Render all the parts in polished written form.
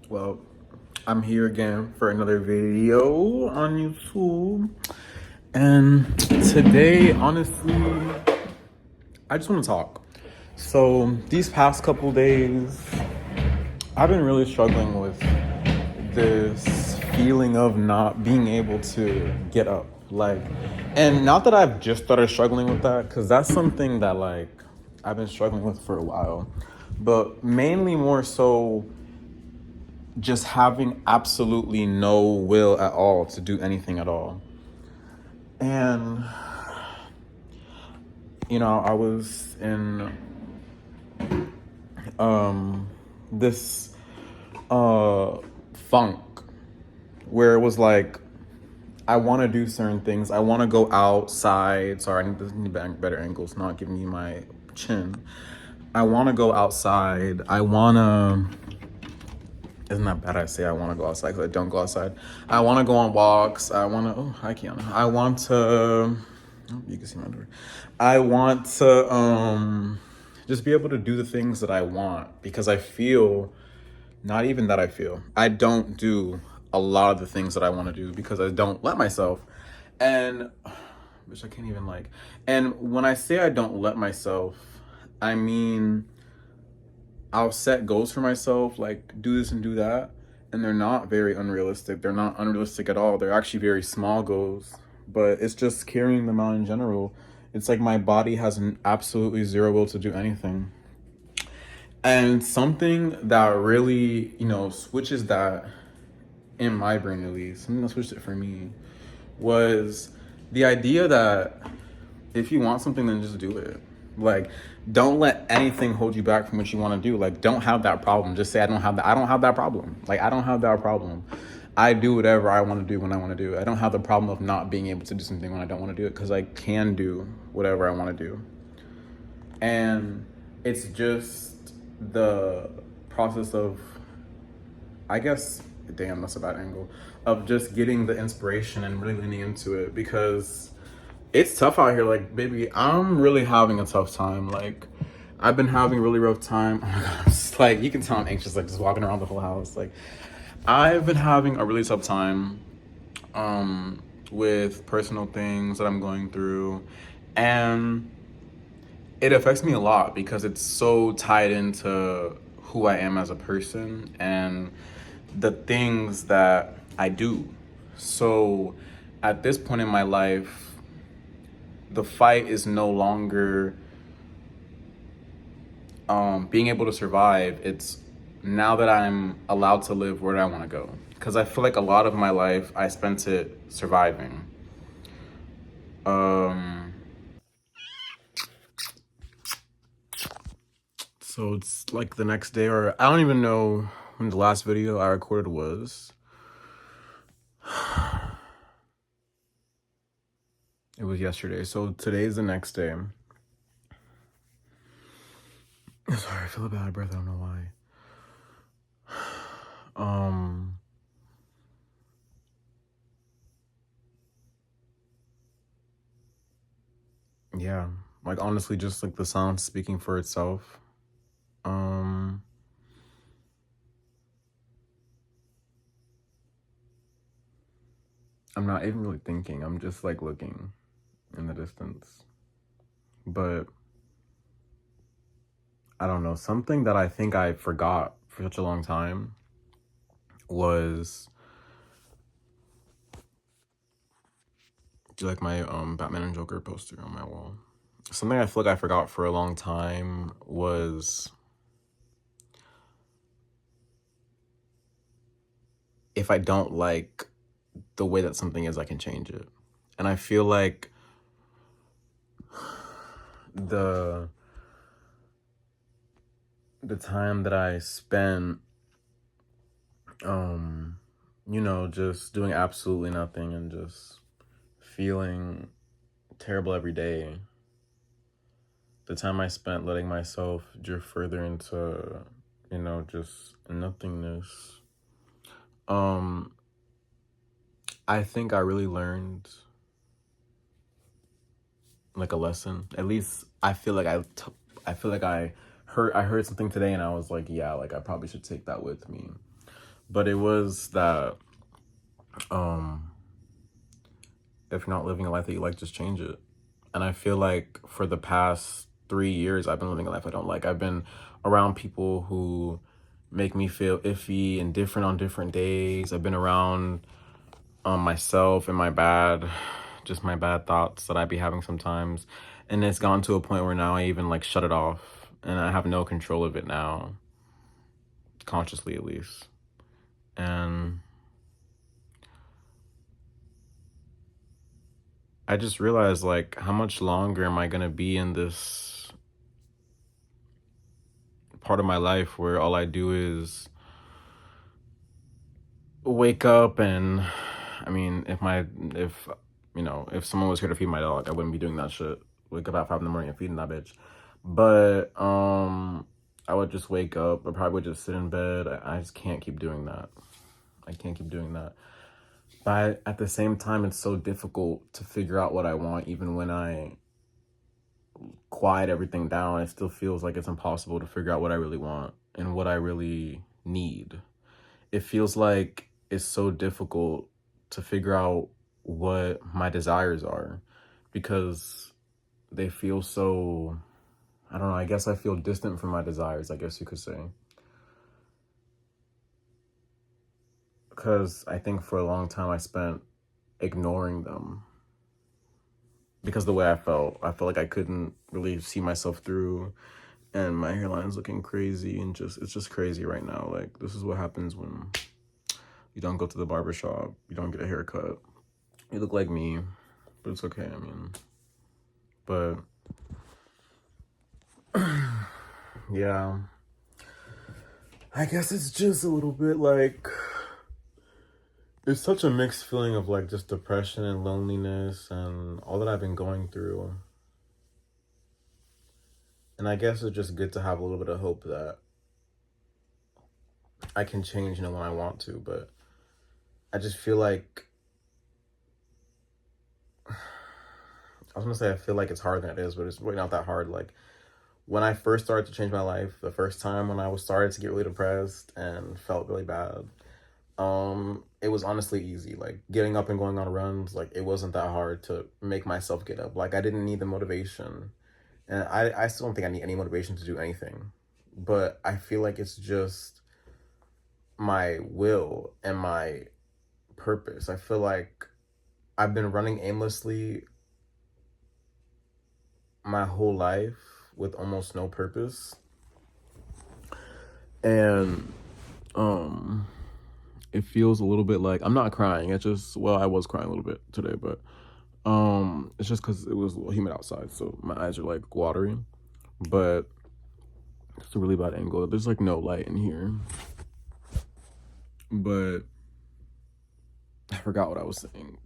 Well, I'm here again for another video on YouTube. And today, honestly, I just want to talk. So, these past couple days, I've been really struggling with this feeling of not being able to get up. And not that I've just started struggling with that, because that's something that, I've been struggling with for a while. But mainly more so just having absolutely no will at all to do anything at all. And, I was in this funk where it was like, I want to do certain things. I want to go outside. Sorry, I need better angles, not giving you my chin. I want to go outside. Isn't that bad I say I want to go outside because I don't go outside? I want to go on walks. Hi, Kiana. You can see my door. I want to just be able to do the things that I want because not even that I feel. I don't do a lot of the things that I want to do because I don't let myself. And, which I can't even like. And when I say I don't let myself, I mean, I'll set goals for myself, like do this and do that, and they're not very unrealistic. They're not unrealistic at all. They're actually very small goals, but it's just carrying them out in general. It's like my body has an absolutely zero will to do anything. And something that really, switches that in my brain at least, something that switched it for me was the idea that if you want something, then just do it. Like, don't let anything hold you back from what you want to do. Like, don't have that problem. Just say, I don't have that problem. Like, I don't have that problem. I do whatever I want to do when I want to do it. I don't have the problem of not being able to do something when I don't want to do it because I can do whatever I want to do. And it's just the process of, I guess, damn, that's a bad angle, of just getting the inspiration and really leaning into it because it's tough out here. Like, baby, I'm really having a tough time. Like, I've been having a really rough time. Oh my God, I'm just, like, you can tell I'm anxious, like, just walking around the whole house. Like, I've been having a really tough time with personal things that I'm going through. And it affects me a lot because it's so tied into who I am as a person and the things that I do. So at this point in my life, the fight is no longer being able to survive. It's now that I'm allowed to live, where do I want to go? Because I feel like a lot of my life I spent it surviving. So it's like the next day, or I don't even know when the last video I recorded was. It was yesterday. So today's the next day. Sorry, I feel a bad breath. I don't know why. Yeah, like honestly, just like the sound speaking for itself. I'm not even really thinking. I'm just like looking in the distance. But I don't know. Something that I think I forgot for such a long time was, do you like my Batman and Joker poster on my wall? Something I feel like I forgot for a long time was, if I don't like the way that something is, I can change it. And I feel like the time that I spent just doing absolutely nothing and just feeling terrible every day, the time I spent letting myself drift further into just nothingness, I think I really learned like a lesson. At least I feel like I heard something today and I was like, yeah, like I probably should take that with me. But it was that, if you're not living a life that you like, just change it. And I feel like for the past 3 years, I've been living a life I don't like. I've been around people who make me feel iffy and different on different days. I've been around myself and my bad thoughts that I be having sometimes. And it's gone to a point where now I even like shut it off and I have no control of it now, consciously at least. And I just realized, like, how much longer am I gonna be in this part of my life where all I do is wake up and, I mean, if someone was here to feed my dog, I wouldn't be doing that shit. Wake up at 5 in the morning and feeding that bitch. But I would just wake up. I probably would just sit in bed. I just can't keep doing that. I can't keep doing that. But at the same time, it's so difficult to figure out what I want, even when I quiet everything down. It still feels like it's impossible to figure out what I really want and what I really need. It feels like it's so difficult to figure out what my desires are because they feel so, I don't know, I guess I feel distant from my desires, I guess you could say. Because I think for a long time I spent ignoring them because the way I felt like I couldn't really see myself through, and my hairline's looking crazy, and it's just crazy right now. Like, this is what happens when you don't go to the barbershop, you don't get a haircut. You look like me, but it's okay, I mean. But yeah, I guess it's just a little bit like, it's such a mixed feeling of like just depression and loneliness and all that I've been going through. And I guess it's just good to have a little bit of hope that I can change, when I want to. But I just feel like, I was gonna say I feel like it's harder than it is, but it's really not that hard. Like, when I first started to change my life, the first time when I was started to get really depressed and felt really bad, it was honestly easy. Like, getting up and going on runs, like, it wasn't that hard to make myself get up. Like, I didn't need the motivation. And I still don't think I need any motivation to do anything. But I feel like it's just my will and my purpose. I feel like I've been running aimlessly my whole life with almost no purpose. And it feels a little bit like, I'm not crying. It's just, well, I was crying a little bit today, but it's just because it was a little humid outside, so my eyes are like watery. But it's a really bad angle. There's like no light in here. But I forgot what I was saying.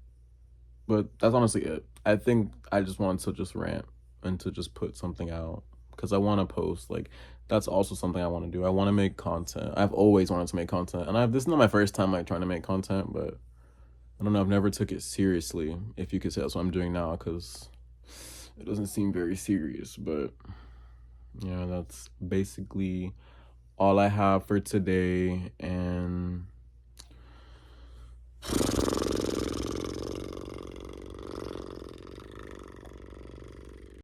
But that's honestly it. I think I just wanted to just rant and to just put something out because I want to post. Like, that's also something I want to do. I want to make content. I've always wanted to make content, and this is not my first time like trying to make content, but I don't know. I've never took it seriously, if you could say. That's what I'm doing now, because it doesn't seem very serious. But yeah, that's basically all I have for today, and